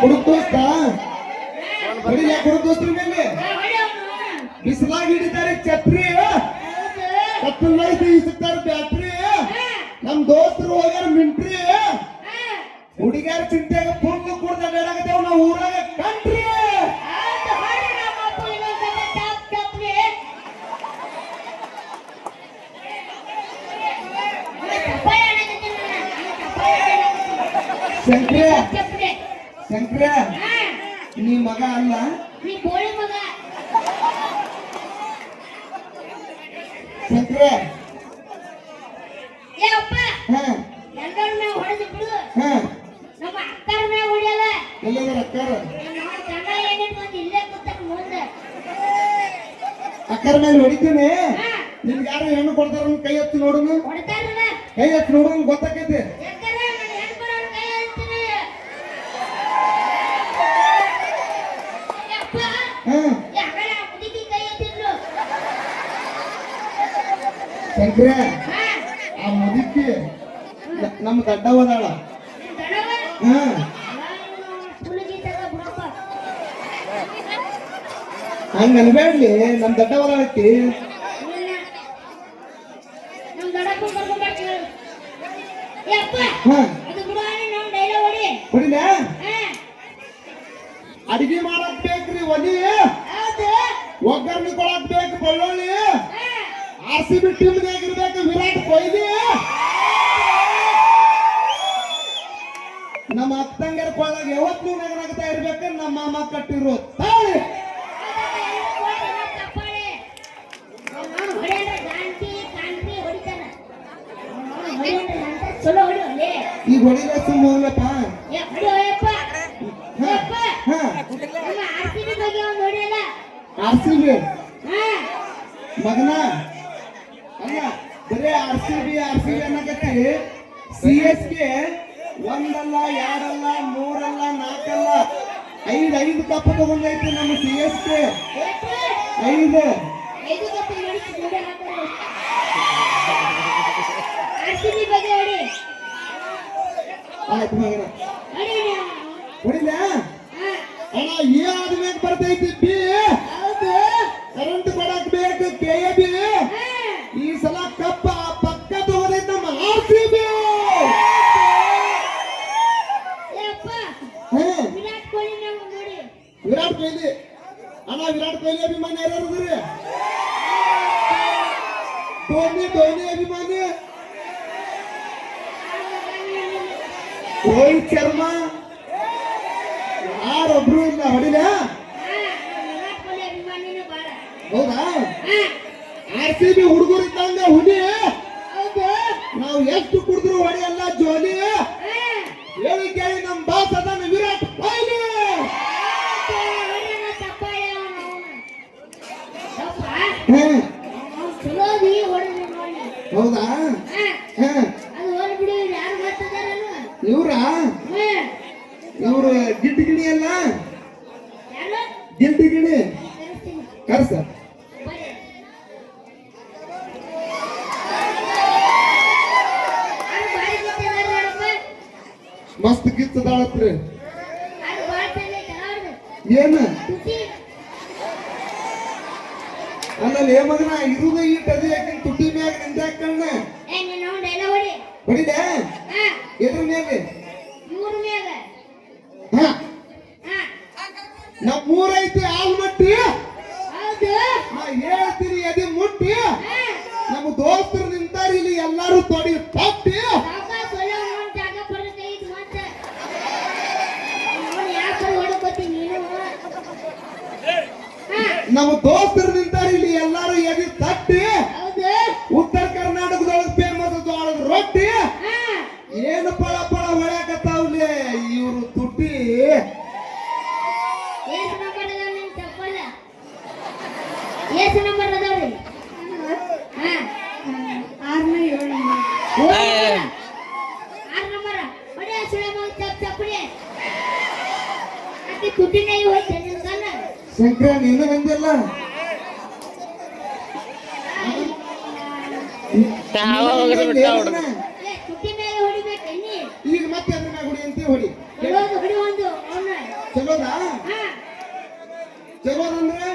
ಕುಡುಕೋಸ್ತ ಹೊಡಿಲ ಕುಡುಕೋಸ್ತ್ರಿ ಮೇಲೆ ಬಿಸಿಲಾಗಿ ಹಿಡಿತಾರೆ ಛತ್ರಿ ಕತ್ತಲೈತಿ ಇಸುತ್ತಾರೆ ಬ್ಯಾಟ್ರಿ ನಮ್ ದೋಸ್ತರು ಹೋಗ್ಯಾರ ಮಿಂಟ್ರಿ ಹುಡುಗ್ಯಾರ ಚಿಂತೆಗ ಫುಲ್ ಕುಡ್ದ ಬೇಡಾಗತ್ತೇವ ನಾವು ಊರಾಗ ಕಂಟ್ರಿ ಶಂಕ್ರೆ ಶಂಕ್ರೆ ನೀ ಮಗ ಅಲ್ಲ ಶಂಕ್ರೆ ಎಲ್ಲದರ ಅಕ್ಕರ ಮೇಲೆ ಹೊಡಿತೀನಿ ನಿಮ್ಗೆ ಯಾರು ಹೆಣ್ಣು ಕೊಡ್ತಾರ ಕೈ ಎತ್ತಿ ನೋಡುನು ಕೈ ಎತ್ತಿ ನೋಡುನು ಗೊತ್ತಾಕೈತಿ ಶಂಕ್ರೆ ಆ ಮುದುಕಿ ನಮ್ಮ ದಡ್ಡವದಾಳ ಹಂಗ ಅನ್ಬೇಡ್ಲಿ ನಮ್ ದಡ್ಡವದಾಳಕ್ಕಿ ಹೊಡಿಲ ಅಡಿಗೆ ಮಾಡಕ್ ಬೇಕ್ರಿ ಒಲಿ ಒಗ್ಗರಣೆ ಕೊಡಕ್ ಬೇಕು ಬೆಳ್ಳುಳ್ಳಿ RCB ಟೀಮ್ ಆಗಿರ್ಬೇಕು ವಿರಾಟ್ ಕೊಹ್ಲಿ ನಮ್ಮ ಅಕ್ಕಂಗರ ಕೊಳ್ಳಾಗ ಯಾವತ್ತೂ ನಗನಗ್ತಾ ಇರ್ಬೇಕು ನಮ್ಮ ಮಾಮ ಕಟ್ಟಿರೋ ತಾಳಿ ಈಗ ಹೊಡಿಲ್ಲ ಸುಮ್ಮಪ್ಪ RCB ಮಗನ ಅಲ್ಲ ಬರೇ RCB ಅನ್ನಕತ್ತಿ CSK ಒಂದಲ್ಲ ಎರಡಲ್ಲ ಮೂರಲ್ಲ ನಾಲ್ಕಲ್ಲ ಐದು ಕಪ್ ತಗೊಂಡೈತಿ ನಮ್ಮ CSK ಐದು ಆಯ್ತು ಮಗನ ಹೊಡಿಲ ಅಣ್ಣ ಈ ಆದ್ಮೇಲೆ ಬರ್ತೈತಿ ಬಿ ಕರೆಂಟ್ ಕೊಡಕ್ ಬೇಕು KAB ಈ ಸಲ ಕಪ್ಪ ಪಕ್ಕ ತಗೋದೈತಿ ನಮ್ಮ RCB ವಿರಾಟ್ ಕೊಹ್ಲಿ ಅಣ್ಣ ವಿರಾಟ್ ಕೊಹ್ಲಿ ಅಭಿಮಾನಿ ಯಾರ್ಯಾರು ಧೋನಿ ಅಭಿಮಾನಿ ರೋಹಿತ್ ಶರ್ಮಾ ಯಾರೊಬ್ರು ಇಲ್ಲ ಹೊಡಿಲ ಹೌದಾ RCB ಹುಡುಗರು ಇದ್ದಂಗ ಹುಲಿ ನಾವು ಎಷ್ಟು ಕುಡಿದ್ರು ಹೊಡೆಯಲ್ಲ ಜೋಲಿ ಹೇಳಿ ಕೇಳಿ ನಮ್ ಬಾಸ್ ಅದನ್ನ ವಿರಾಟ್ ಕೊಹ್ಲಿ ಹೌದಾ ಇವ್ರು ಗಿಡ್ಡಿ ಅಲ್ಲ ಗಿಡ್ಡಿ ಕರ್ಸ ಮಸ್ತ್ ಗಿಚ್ಚದಾಳತ್ರಿ ಏನ ಅಲ್ಲಲ್ಲಿ ಏ ಮಗನ ಇರುದ ಈ ಟದಿ ಹಾಕಿ ತುಟಿ ಮ್ಯಾಗ ನಿಂದ ಹಾಕಣ್ಣ ಹೊಡಿದೆ ಎದ್ರ ಮ್ಯಾಗ ನಮ್ಮೂರೈತಿ ಆಲ್ಮಟ್ಟಿ ನಾ ಹೇಳ್ತೀನಿ ಎದಿ ಮುಟ್ಟಿ ನಮ್ಮ ದೋಸ್ತರು ನಿಂತಾರ ಇಲ್ಲಿ ಎಲ್ಲಾರು ತೊಡಿ ತಪ್ಪಿ ನಮ್ಮ ದೋಸ್ತರು ನಿಂತಾರ ಇಲ್ಲಿ ಎಲ್ಲಾರು ಎದಿ ತಟ್ಟಿ ಉತ್ತರ ಕರ್ನಾಟಕದೊಳಗೆ ಫೇಮಸ್ ಜೋಳದ ರೊಟ್ಟಿ ಏನು ಪಳ ಪಳ ಹೊಳ್ಯಾಕತ್ತಾವ್ಲಿ ಇವ್ರು ತುಟ್ಟಿ ಶಂಕರ ನೀನು ಬಂದಿಲ್ಲ ಈಗ ಮತ್ತೆ ಅದ್ರ ಮ್ಯಾಗ ಹೊಡಿ ಅಂತ ಹೊಡಿ ಚಲೋದಾ ಹಾ ಚಲೋದಂದ್ರೆ